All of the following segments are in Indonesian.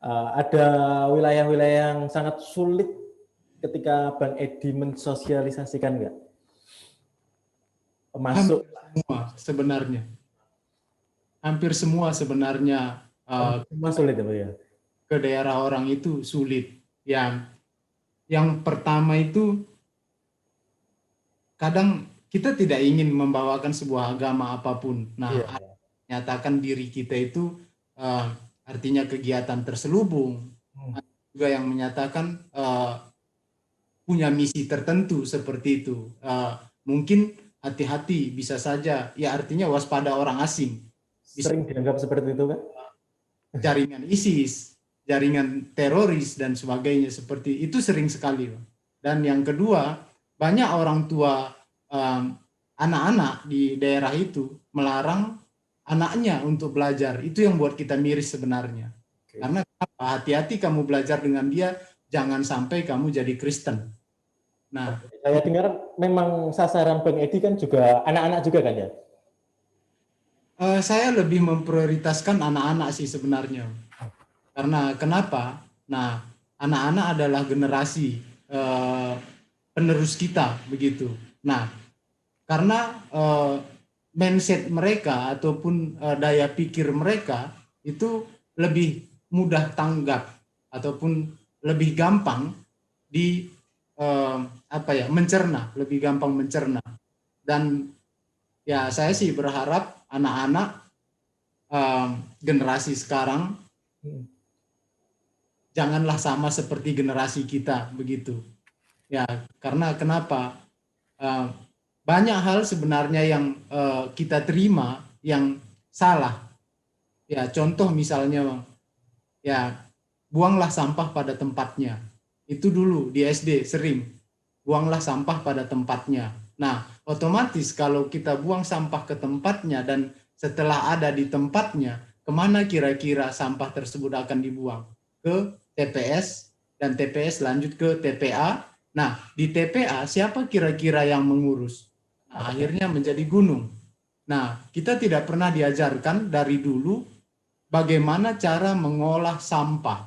Ada wilayah-wilayah yang sangat sulit ketika Bang Edi mensosialisasikan nggak? Masuk semua sebenarnya. Hampir semua sebenarnya semua sulit ya, Pak ya? ke daerah orang itu sulit. Yang pertama itu kadang kita tidak ingin membawakan sebuah agama apapun. Nah, Iya. nyatakan diri kita itu artinya kegiatan terselubung. Juga yang menyatakan punya misi tertentu seperti itu. Mungkin hati-hati, bisa saja, ya artinya waspada orang asing. Bisa Sering dianggap seperti itu kan? jaringan ISIS, jaringan teroris dan sebagainya seperti itu sering sekali. Dan yang kedua, banyak orang tua anak-anak di daerah itu melarang anaknya untuk belajar. Itu yang buat kita miris sebenarnya. Okay. Karena hati-hati kamu belajar dengan dia, jangan sampai kamu jadi Kristen. Nah, saya dengar memang sasaran Bang Edi kan juga anak-anak juga kan ya? Saya lebih memprioritaskan anak-anak sih sebenarnya. Karena kenapa? Nah, anak-anak adalah generasi penerus kita begitu. Nah, karena mindset mereka ataupun daya pikir mereka itu lebih mudah tanggap ataupun lebih gampang di mencerna, lebih gampang mencerna. Dan ya saya sih berharap anak-anak generasi sekarang janganlah sama seperti generasi kita begitu. Ya, karena kenapa? Banyak hal sebenarnya yang kita terima yang salah. Ya, contoh misalnya, ya buanglah sampah pada tempatnya. Itu dulu di SD sering, buanglah sampah pada tempatnya. Nah, otomatis kalau kita buang sampah ke tempatnya dan setelah ada di tempatnya, kemana kira-kira sampah tersebut akan dibuang? Ke TPS, dan TPS lanjut ke TPA. Nah, di TPA siapa kira-kira yang mengurus? Nah, akhirnya menjadi gunung. Nah, kita tidak pernah diajarkan dari dulu bagaimana cara mengolah sampah.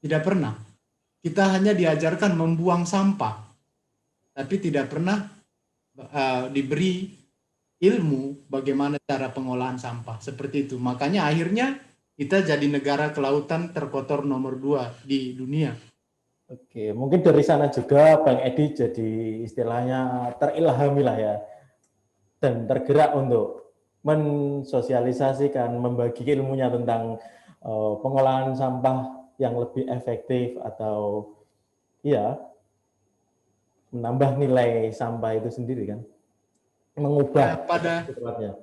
Tidak pernah. Kita hanya diajarkan membuang sampah, tapi tidak pernah diberi ilmu bagaimana cara pengolahan sampah. Seperti itu. Makanya akhirnya kita jadi negara kelautan terkotor nomor 2 di dunia. Oke, mungkin dari sana juga Bang Edi jadi istilahnya terilhami lah ya, dan tergerak untuk mensosialisasikan, membagi ilmunya tentang pengolahan sampah yang lebih efektif atau ya menambah nilai sampah itu sendiri kan, mengubah sifatnya.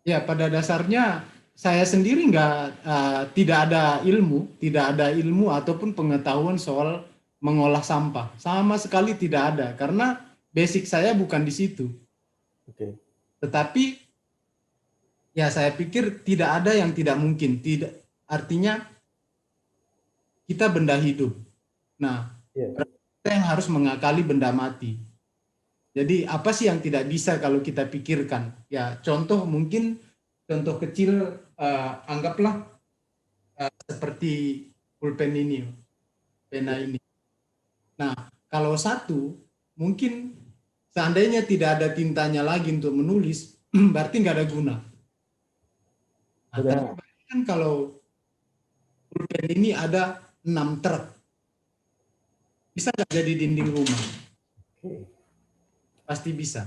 Ya pada dasarnya saya sendiri tidak ada ilmu ataupun pengetahuan soal mengolah sampah, sama sekali tidak ada karena basic saya bukan di situ. Oke. Tetapi ya saya pikir tidak ada yang tidak mungkin. Tidak, artinya kita benda hidup. Nah, kita yang harus mengakali benda mati. Jadi apa sih yang tidak bisa kalau kita pikirkan? Ya contoh kecil, anggaplah seperti pulpen ini, pena ini. Nah, kalau satu, mungkin seandainya tidak ada tintanya lagi untuk menulis, berarti nggak ada guna. Nah, tapi kan kalau pulpen ini ada 6 truk, bisa nggak jadi dinding rumah? Pasti bisa.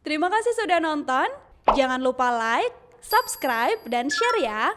Terima kasih sudah nonton. Jangan lupa like, subscribe, dan share ya.